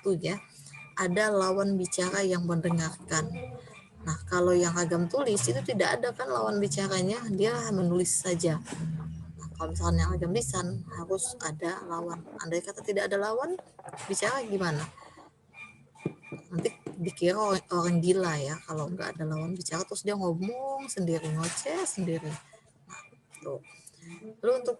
waktu ya, ada lawan bicara yang mendengarkan. Nah, kalau yang ragam tulis itu tidak ada kan lawan bicaranya, dia menulis saja. Nah, kalau misalnya ragam lisan harus ada lawan. Andai kata tidak ada lawan bicara gimana? Nanti dikira orang gila ya kalau nggak ada lawan bicara terus dia ngomong sendiri, ngoceh sendiri. Nah, tuh. Lalu untuk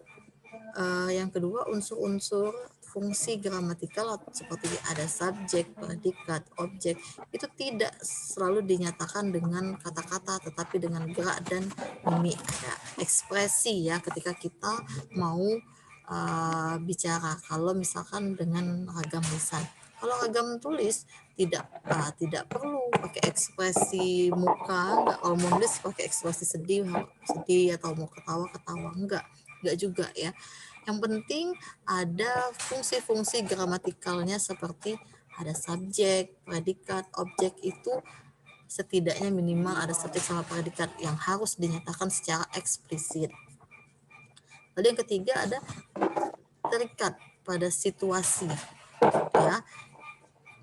yang kedua, unsur-unsur fungsi gramatikal seperti ada subjek, predikat, objek itu tidak selalu dinyatakan dengan kata-kata tetapi dengan gerak dan mimik, ada ekspresi ya ketika kita mau bicara. Kalau misalkan dengan ragam lisan, kalau ragam tulis tidak perlu pakai ekspresi muka, enggak. Kalau mau nulis pakai ekspresi sedih atau mau ketawa enggak juga ya. Yang penting ada fungsi-fungsi gramatikalnya seperti ada subjek, predikat, objek itu setidaknya minimal ada subjek sama predikat yang harus dinyatakan secara eksplisit. Lalu yang ketiga ada terikat pada situasi ya,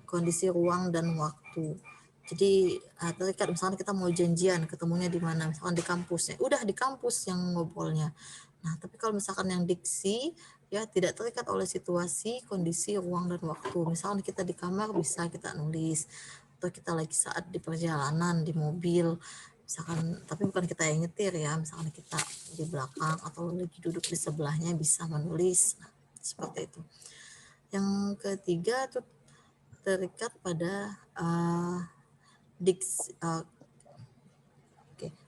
kondisi ruang dan waktu. Jadi terikat misalnya kita mau janjian ketemunya di mana, misalkan di kampus ya, udah di kampus yang ngobrolnya. Nah, tapi kalau misalkan yang diksi ya tidak terikat oleh situasi, kondisi, ruang dan waktu. Misalkan kita di kamar bisa kita nulis, atau kita lagi saat di perjalanan di mobil, misalkan tapi bukan kita yang nyetir ya, misalkan kita di belakang atau lagi duduk di sebelahnya bisa menulis. Nah, seperti itu. Yang ketiga tuh terikat pada diksi.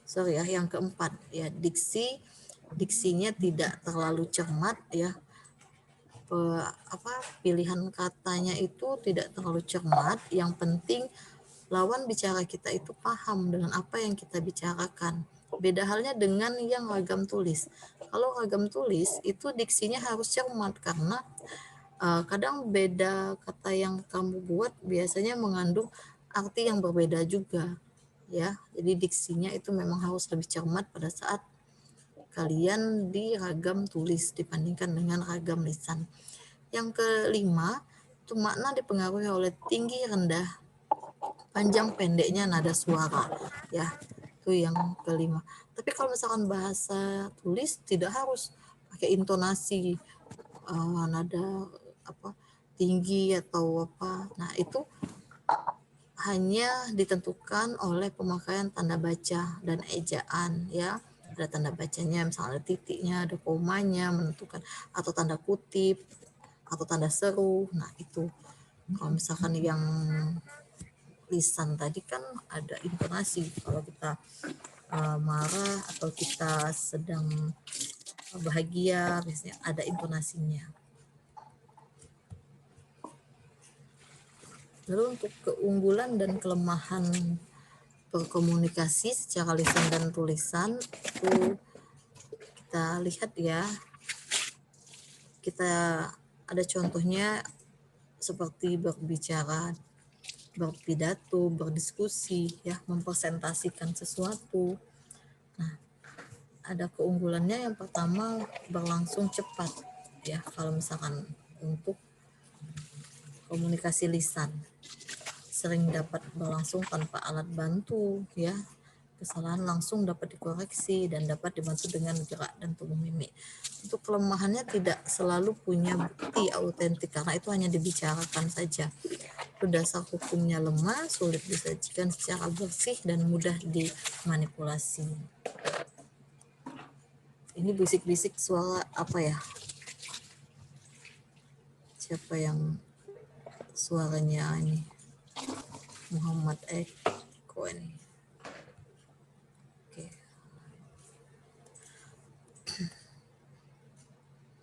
Sorry ya, yang keempat ya diksinya tidak terlalu cermat ya. Pilihan katanya itu tidak terlalu cermat. Yang penting lawan bicara kita itu paham dengan apa yang kita bicarakan. Beda halnya dengan yang ragam tulis. Kalau ragam tulis itu diksinya harus cermat karena kadang beda kata yang kamu buat biasanya mengandung arti yang berbeda juga ya. Jadi diksinya itu memang harus lebih cermat pada saat kalian di ragam tulis dibandingkan dengan ragam lisan. Yang kelima, itu makna dipengaruhi oleh tinggi rendah, panjang pendeknya nada suara ya. Itu yang kelima. Tapi kalau misalkan bahasa tulis tidak harus pakai intonasi nada tinggi atau apa. Nah, itu hanya ditentukan oleh pemakaian tanda baca dan ejaan ya. Ada tanda bacanya, misalnya ada titiknya, ada komanya menentukan, atau tanda kutip atau tanda seru. Nah, itu kalau misalkan yang lisan tadi kan ada intonasi. Kalau kita marah atau kita sedang bahagia biasanya ada intonasinya. Lalu untuk keunggulan dan kelemahan berkomunikasi secara lisan dan tulisan itu kita lihat ya. Kita ada contohnya seperti berbicara, berpidato, berdiskusi ya, mempresentasikan sesuatu. Nah, ada keunggulannya yang pertama berlangsung cepat ya kalau misalkan untuk komunikasi lisan. Sering dapat berlangsung tanpa alat bantu ya. Kesalahan langsung dapat dikoreksi dan dapat dibantu dengan gerak dan tubuh mimik. Untuk kelemahannya tidak selalu punya bukti autentik karena itu hanya dibicarakan saja. Itu dasar hukumnya lemah, sulit disajikan secara bersih dan mudah dimanipulasi. Ini bisik-bisik suara apa ya? Siapa yang suaranya ini? Muhammad Eko ini.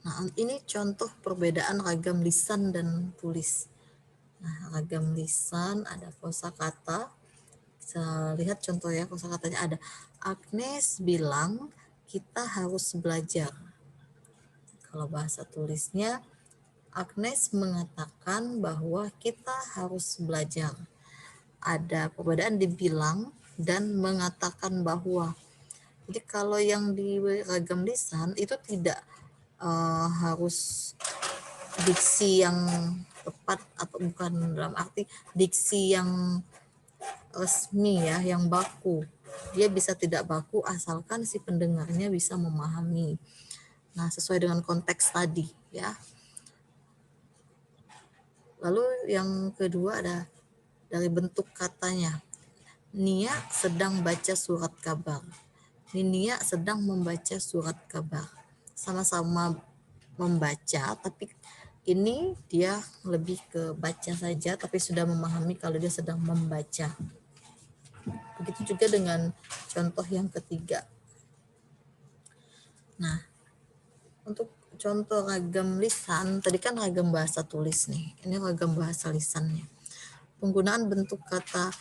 Nah, ini contoh perbedaan ragam lisan dan tulis. Nah, ragam lisan ada kosakata. Bisa lihat contoh ya, kosakatanya ada. Agnes bilang kita harus belajar. Kalau bahasa tulisnya, Agnes mengatakan bahwa kita harus belajar. Ada perbedaan di bilang dan mengatakan bahwa. Jadi kalau yang di ragam lisan itu tidak harus diksi yang tepat atau bukan dalam arti diksi yang resmi ya, yang baku. Dia bisa tidak baku asalkan si pendengarnya bisa memahami. Nah, sesuai dengan konteks tadi ya. Lalu yang kedua ada dari bentuk katanya. Nia sedang baca surat kabar. Nia sedang membaca surat kabar. Sama-sama membaca, tapi ini dia lebih ke baca saja, tapi sudah memahami kalau dia sedang membaca. Begitu juga dengan contoh yang ketiga. Nah, untuk contoh ragam lisan, tadi kan ragam bahasa tulis nih, ini ragam bahasa lisannya. Penggunaan bentuk kata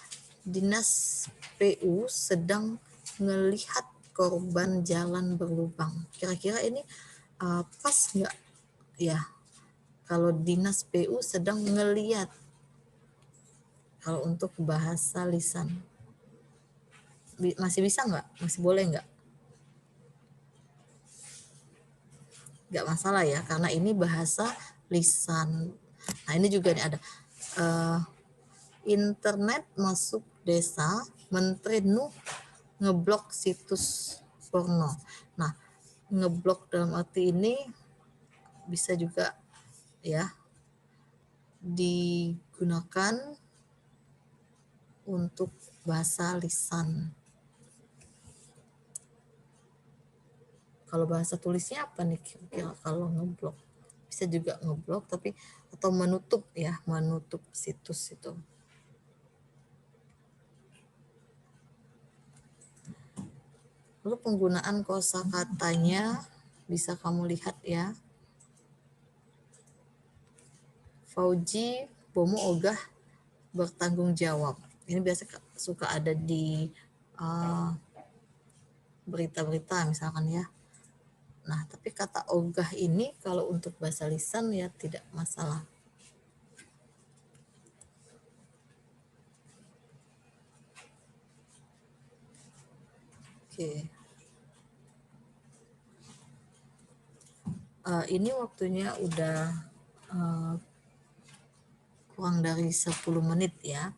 dinas PU sedang melihat korban jalan berlubang. Kira-kira ini pas nggak ya? Kalau dinas PU sedang ngelihat, kalau untuk bahasa lisan. Masih bisa nggak? Masih boleh nggak? Nggak masalah ya, karena ini bahasa lisan. Nah, ini juga nih ada internet masuk desa, Menteri Nuh ngeblok situs porno. Nah, ngeblok dalam arti ini bisa juga ya digunakan untuk bahasa lisan. Kalau bahasa tulisnya apa nih kira-kira kalau ngeblok? Bisa juga ngeblok tapi atau menutup ya, menutup situs itu. Lalu penggunaan kosakatanya bisa kamu lihat ya. Fauji Bomo Ogah bertanggung jawab. Ini biasa suka ada di berita-berita misalkan ya. Nah, tapi kata ogah ini kalau untuk bahasa lisan ya tidak masalah. Oke. Ini waktunya udah kurang dari 10 menit ya.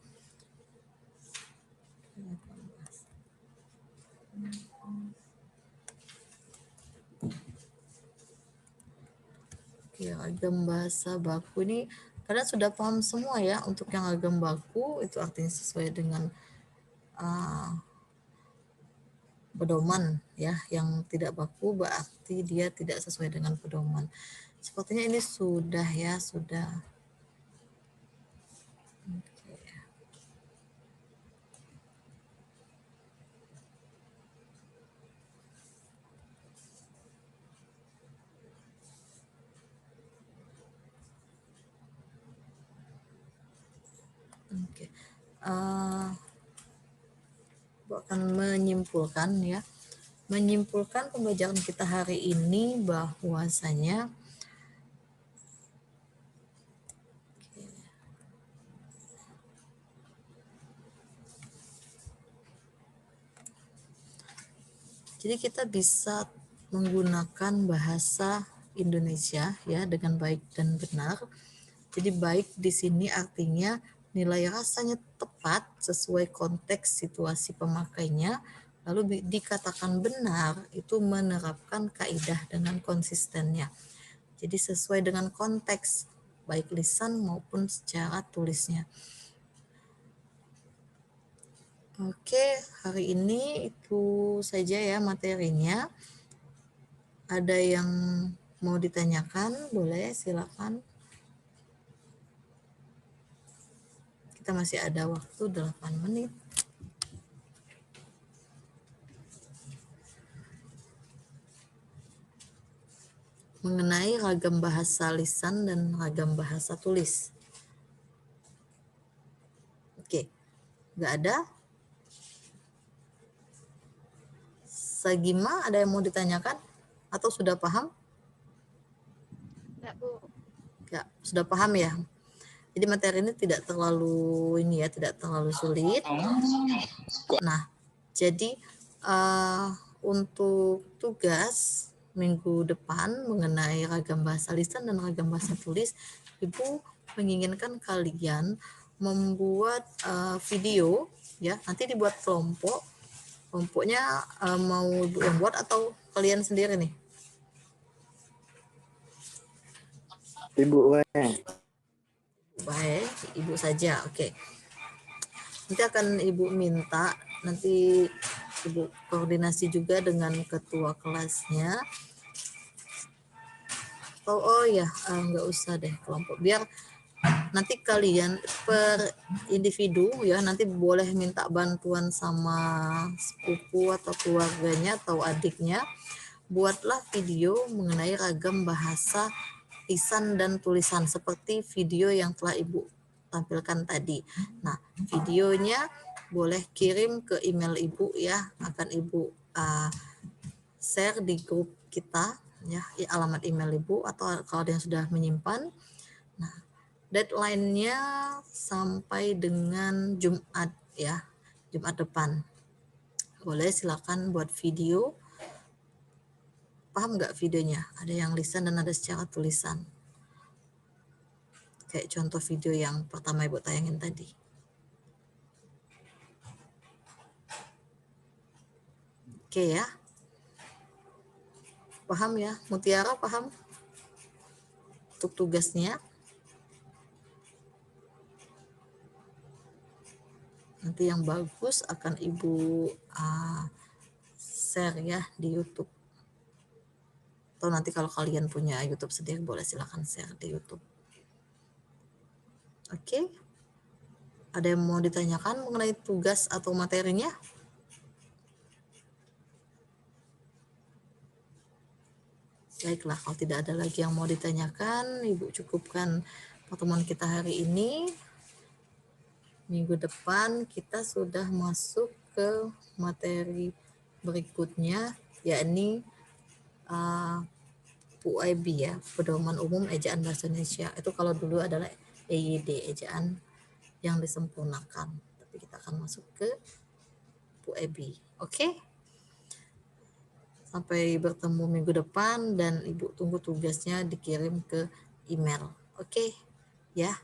Oke, ragam bahasa baku ini kalian sudah paham semua ya. Untuk yang ragam baku itu artinya sesuai dengan pedoman ya. Yang tidak baku berarti dia tidak sesuai dengan pedoman. Sepertinya ini sudah ya, sudah. Oke. Akan menyimpulkan ya. Menyimpulkan pembelajaran kita hari ini bahwasanya jadi kita bisa menggunakan bahasa Indonesia ya dengan baik dan benar. Jadi baik di sini artinya nilai rasanya tepat sesuai konteks situasi pemakainya. Lalu dikatakan benar itu menerapkan kaidah dengan konsistennya. Jadi sesuai dengan konteks baik lisan maupun secara tulisnya. Oke, hari ini itu saja ya materinya. Ada yang mau ditanyakan? Boleh, silakan. Kita masih ada waktu 8 menit. Mengenai ragam bahasa lisan dan ragam bahasa tulis. Oke, nggak ada? Sagima, ada yang mau ditanyakan? Atau sudah paham? Enggak, Bu. Ya, sudah paham ya? Jadi materi ini tidak terlalu tidak terlalu sulit. Nah, jadi untuk tugas minggu depan mengenai ragam bahasa lisan dan ragam bahasa tulis, Ibu menginginkan kalian membuat video, ya nanti dibuat kelompok. Kelompoknya mau Ibu yang buat atau kalian sendiri nih? Ibu Baik, Ibu saja. Oke. Nanti akan Ibu minta, nanti Ibu koordinasi juga dengan ketua kelasnya. Oh ya, nggak usah deh kelompok. Biar nanti kalian per individu ya, nanti boleh minta bantuan sama sepupu atau keluarganya atau adiknya. Buatlah video mengenai ragam bahasa lisan dan tulisan seperti video yang telah Ibu tampilkan tadi. Nah, videonya boleh kirim ke email Ibu ya, akan Ibu share di grup kita ya, alamat email Ibu atau kalau yang sudah menyimpan. Nah, deadline-nya sampai dengan Jumat ya, Jumat depan. Boleh silakan buat video. Paham nggak videonya? Ada yang lisan dan ada secara tulisan. Kayak contoh video yang pertama Ibu tayangin tadi. Oke ya. Paham ya? Mutiara paham? Untuk tugasnya. Nanti yang bagus akan Ibu share ya di YouTube. Atau nanti kalau kalian punya YouTube sendiri boleh silakan share di YouTube. Oke. Ada yang mau ditanyakan mengenai tugas atau materinya? Baiklah, kalau tidak ada lagi yang mau ditanyakan, Ibu cukupkan pertemuan kita hari ini. Minggu depan kita sudah masuk ke materi berikutnya, yakni PUIB ya, Pedoman Umum Ejaan Bahasa Indonesia. Itu kalau dulu adalah EYD, ejaan yang disempurnakan. Tapi kita akan masuk ke PUIB. Oke? Sampai bertemu minggu depan dan Ibu tunggu tugasnya dikirim ke email. Oke? Ya.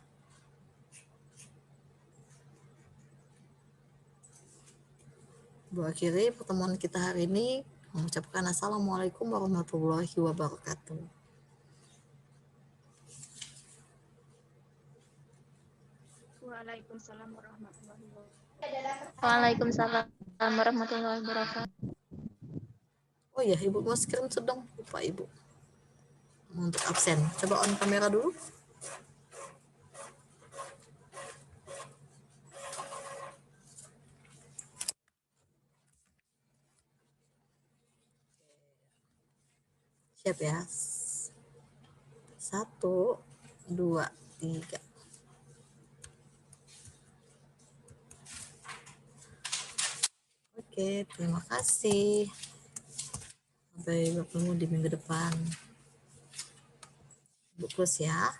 Bu akhiri pertemuan kita hari ini, mengucapkan Assalamualaikum warahmatullahi wabarakatuh. Waalaikumsalam warahmatullahi wabarakatuh. Waalaikumsalam warahmatullahi wabarakatuh. Oh ya, Ibu mau screenshot dong, lupa Ibu. Untuk absen, coba on kamera dulu. Siap ya. 1, 2, 3. Oke, terima kasih. Sampai bertemu di minggu depan. Bu close ya.